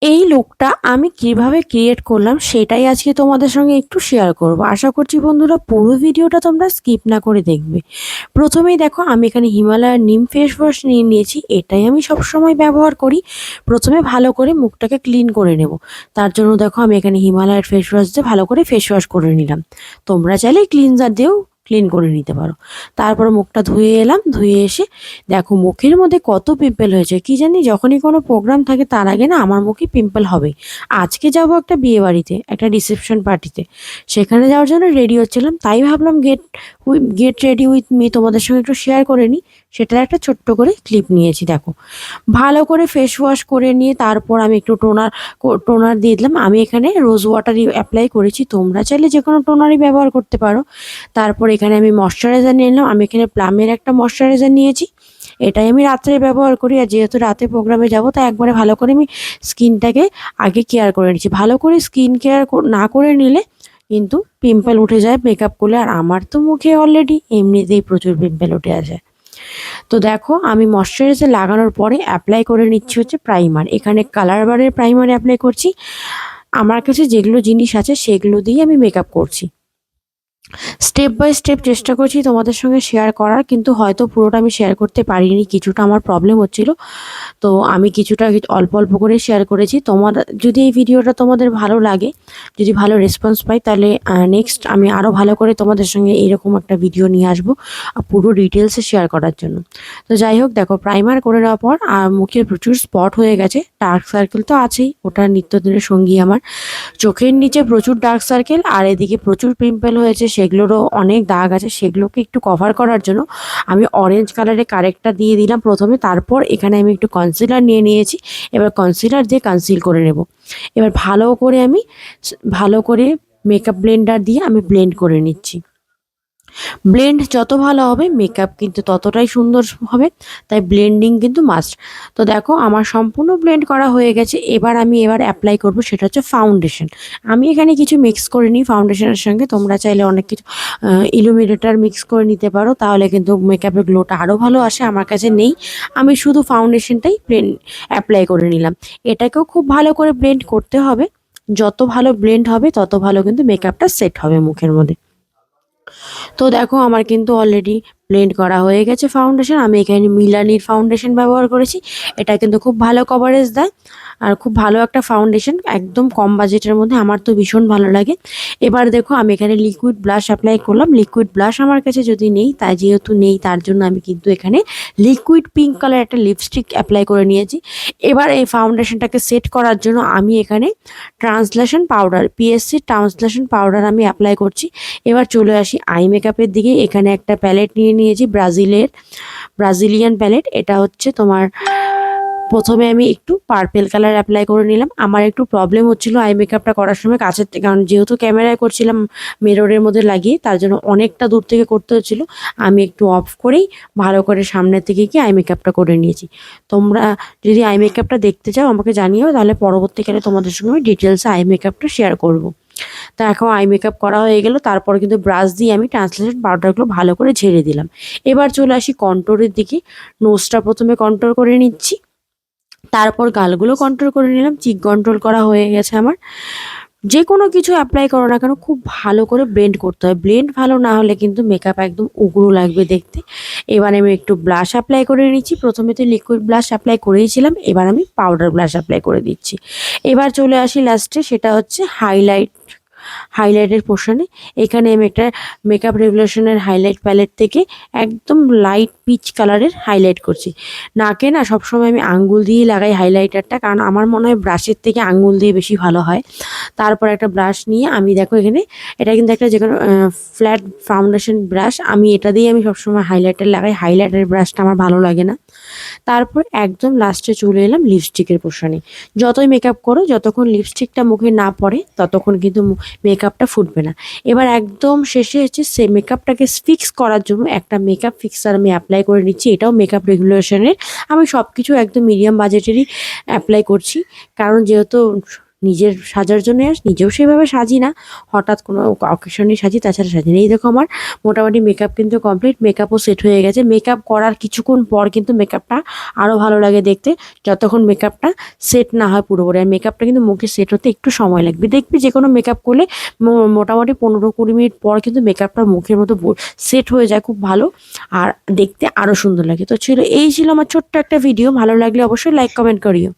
এই লুকটা আমি কিভাবে ক্রিয়েট করলাম সেটাই আজকে তোমাদের সঙ্গে একটু শেয়ার করব। আশা করছি বন্ধুরা পুরো ভিডিওটা তোমরা স্কিপ না করে দেখবে। প্রথমেই দেখো আমি এখানে হিমালয়ার নিম ফেস ওয়াশ নিয়ে নিয়েছি, এটাই আমি সবসময় ব্যবহার করি। প্রথমে ভালো করে মুখটাকে ক্লিন করে নেব, তার জন্য দেখো আমি এখানে হিমালয়ার ফেস ওয়াশ দিয়ে ভালো করে ফেস ওয়াশ করে নিলাম। তোমরা চাইলে ক্লিনজার দিয়েও ক্লিন করে নিতে পারো। তারপর মুখটা ধুয়ে এলাম, ধুয়ে এসে দেখো মুখের মধ্যে কত পিম্পল হয়েছে কি জানি। যখনই কোনো প্রোগ্রাম থাকে তার আগে না আমার মুখে পিম্পল হবে। আজকে যাব একটা বিয়ে বাড়িতে, একটা রিসেপশন পার্টিতে, সেখানে যাওয়ার জন্য রেডি হচ্ছিলাম, তাই ভাবলাম গেট রেডি উইথ মি তোমাদের সঙ্গে একটু শেয়ার করে নিই। সেটার একটা ছোট্ট করে ক্লিপ নিয়েছি। দেখো ভালো করে ফেস ওয়াশ করে নিয়ে তারপর আমি একটু টোনার দিয়ে দিলাম। আমি এখানে রোজ ওয়াটারই অ্যাপ্লাই করেছি, তোমরা চাইলে যে কোনো টোনারই ব্যবহার করতে পারো। তারপর এখানে আমি ময়শ্চারাইজার নিয়ে নিলাম। আমি এখানে প্লামের একটা ময়শ্চারাইজার নিয়েছি, এটাই আমি রাত্রে ব্যবহার করি। আর যেহেতু রাতে প্রোগ্রামে যাব তাই একবারে ভালো করে আমি স্কিনটাকে আগে কেয়ার করে নিচ্ছি। ভালো করে স্কিন কেয়ার না করে নিলে কিন্তু পিম্পল উঠে যায় মেকআপ করলে, আর আমার তো মুখে অলরেডি এমনিতেই প্রচুর পিম্পল উঠে আছে। তো দেখো আমি ময়শ্চারাইজার লাগানোর পরে অ্যাপ্লাই করে নিচ্ছি হচ্ছে প্রাইমার। এখানে কালার বারের প্রাইমার অ্যাপ্লাই করছি। আমার কাছে যেগুলো জিনিস আছে সেগুলো দিয়ে আমি মেকআপ করছি। স্টেপ বাই স্টেপ চেষ্টা করছি তোমাদের সঙ্গে শেয়ার করার, কিন্তু হয়তো পুরোটা আমি শেয়ার করতে পারিনি, কিছুটা আমার প্রবলেম হচ্ছিল। তো আমি কিছুটা অল্প অল্প করে শেয়ার করেছি। যদি এই ভিডিওটা তোমাদের ভালো লাগে, যদি ভালো রেসপন্স পাই, তাহলে নেক্সট আমি আরও ভালো করে তোমাদের সঙ্গে এরকম একটা ভিডিও নিয়ে আসবো পুরো ডিটেলসে শেয়ার করার জন্য। তো যাই হোক, দেখো প্রাইমার করে নেওয়ার পর আর মুখে প্রচুর স্পট হয়ে গেছে, ডার্ক সার্কেল তো আছেই, ওটা নিত্যদিনের সঙ্গী আমার। চোখের নিচে প্রচুর ডার্ক সার্কেল আর এদিকে প্রচুর পিম্পল হয়েছে, সেগুলোরও অনেক দাগ আছে। সেগুলোকে একটু কভার করার জন্য আমি অরেঞ্জ কালারের কারেক্টটা দিয়ে দিলাম প্রথমে। তারপর এখানে আমি একটু কনসিলার নিয়ে নিয়েছি, এবার কনসিলার দিয়ে কনসিল করে নেব। এবার ভালো করে মেকআপ ব্লেন্ডার দিয়ে আমি ব্লেন্ড করে নিচ্ছি। ব্লেন্ড যত ভালো হবে মেকআপ কিন্তু ততটাই সুন্দর হবে, তাই ব্লেন্ডিং কিন্তু মাস্ট। তো দেখো আমার সম্পূর্ণ ব্লেন্ড করা হয়ে গেছে। এবার অ্যাপ্লাই করব, সেটা হচ্ছে ফাউন্ডেশন। আমি এখানে কিছু মিক্স করে নিই ফাউন্ডেশনের সঙ্গে, তোমরা চাইলে অনেক কিছু ইলুমিনেটর মিক্স করে নিতে পারো, তাহলে কিন্তু মেকআপের গ্লোটা আরও ভালো আসে। আমার কাছে নেই, আমি শুধু ফাউন্ডেশনটাই অ্যাপ্লাই করে নিলাম। এটাকেও খুব ভালো করে ব্লেন্ড করতে হবে, যত ভালো ব্লেন্ড হবে তত ভালো কিন্তু মেকআপটা সেট হবে মুখের মধ্যে। তো দেখো আমার কিন্তু অলরেডি ব্লেন্ড করা হয়ে গেছে ফাউন্ডেশন। আমি এখানে মিলানির ফাউন্ডেশন ব্যবহার করেছি, এটা কিন্তু খুব ভালো কভারেজ দেয় আর খুব ভালো একটা ফাউন্ডেশন, একদম কম বাজেটের মধ্যে, আমার তো ভীষণ ভালো লাগে। এবার দেখো আমি এখানে লিকুইড ব্লাশ অ্যাপ্লাই করলাম। লিকুইড ব্লাশ আমার কাছে যদি নেই, তাই যেহেতু নেই তার জন্য আমি কিন্তু এখানে লিকুইড পিঙ্ক কালার একটা লিপস্টিক অ্যাপ্লাই করে নিয়েছি। এবার এই ফাউন্ডেশনটাকে সেট করার জন্য আমি এখানে translation powder, PSC translation powder আমি অ্যাপ্লাই করছি। এবার চলে আসি আই মেকআপের দিকে। এখানে একটা প্যালেট নিয়ে নিয়েছি, ব্রাজিলিয়ান প্যালেট। এটা হচ্ছে তোমার, প্রথমে আমি একটু পার্পেল কালার অ্যাপ্লাই করে নিলাম। আমার একটু প্রবলেম হচ্ছিল আই মেকআপটা করার সময় কাছের থেকে, কারণ যেহেতু ক্যামেরায় করছিলাম মিররের মধ্যে লাগিয়ে, তার জন্য অনেকটা দূর থেকে করতে হচ্ছিল। আমি একটু অফ করেই ভালো করে সামনের থেকে গিয়ে আই মেকআপটা করে নিয়েছি। তোমরা যদি আই মেকআপটা দেখতে চাও আমাকে জানিও, তাহলে পরবর্তীকালে তোমাদের সঙ্গে আমি ডিটেলসে আই মেকআপটা শেয়ার করবো। তো এখন আই মেকআপ করা হয়ে গেল, তারপরে কিন্তু ব্রাশ দিয়ে আমি ট্রান্সলেশন পাউডারগুলো ভালো করে ঝেড়ে দিলাম। এবার চলে আসি কন্ট্রোরের দিকে। নোজটা প্রথমে কন্ট্রোল করে নিচ্ছি, তারপর গালগুলো কন্ট্রোল করে নিলাম। চিক কন্ট্রোল করা হয়ে গেছে আমার। যে কোনো কিছু অ্যাপ্লাই করো না কেন খুব ভালো করে ব্লেন্ড করতে হয়, ব্লেন্ড ভালো না হলে কিন্তু মেকআপ একদম উগ্র লাগবে দেখতে। এবার আমি একটু ব্লাশ অ্যাপ্লাই করে নিচ্ছি। প্রথমে তো লিকুইড ব্লাশ অ্যাপ্লাই করেইছিলাম, এবার আমি পাউডার ব্লাশ অ্যাপ্লাই করে দিচ্ছি। এবার চলে আসি লাস্টে, সেটা হচ্ছে হাইলাইটের পোর্শনে। এখানে আমি একটা মেকআপ রেভলিউশনের হাইলাইট প্যালেট থেকে একদম লাইট পিচ কালারের হাইলাইট করছি। নাকে না সবসময় আমি আঙ্গুল দিয়ে লাগাই হাইলাইটারটা, কারণ আমার মনে হয় ব্রাশের থেকে আঙ্গুল দিয়ে বেশি ভালো হয়। তারপর একটা ব্রাশ নিয়ে আমি দেখো এখানে, এটা কিন্তু একটা যে কোনো ফ্ল্যাট ফাউন্ডেশন ব্রাশ, আমি এটা দিয়ে আমি সবসময় হাইলাইটার লাগাই। হাইলাইটার ব্রাশটা আমার ভালো লাগে না। তারপর একদম লাস্টে চলে এলাম লিপস্টিকের পোর্শনে। যতই মেকআপ করো, যতক্ষণ লিপস্টিকটা মুখে না পড়ে ততক্ষণ কিন্তু মেকআপটা ফুটবে না। এবার একদম শেষে হচ্ছে সে মেকআপটাকে ফিক্স করার জন্য একটা মেকআপ ফিক্সার আমি অ্যাপ্লাই করে নিচ্ছি। এটাও মেকআপ রেগুলেশনের। আমি সব কিছু একদম মিডিয়াম বাজেটেরই অ্যাপ্লাই করছি, কারণ যেহেতু নিজের সাজার জন্য নিজেও সেভাবে সাজি না, হঠাৎ কোনো অকেশনে সাজি, তাছাড়া সাজি না। এই দেখো আমার মোটামুটি মেকআপ কিন্তু কমপ্লিট, মেকআপও সেট হয়ে গেছে। মেকআপ করার কিছুক্ষণ পর কিন্তু মেকআপটা আরও ভালো লাগে দেখতে, যতক্ষণ মেকআপটা সেট না হয় পুরোপুরি। আর মেকআপটা কিন্তু মুখে সেট হতে একটু সময় লাগবে। দেখবি যে কোনো মেকআপ করলে মোটামুটি 15-20 মিনিট পর কিন্তু মেকআপটা মুখের মতো সেট হয়ে যায় খুব ভালো, আর দেখতে আরও সুন্দর লাগে। তো এই ছিল আমার ছোট্ট একটা ভিডিও। ভালো লাগলে অবশ্যই লাইক কমেন্ট করিও।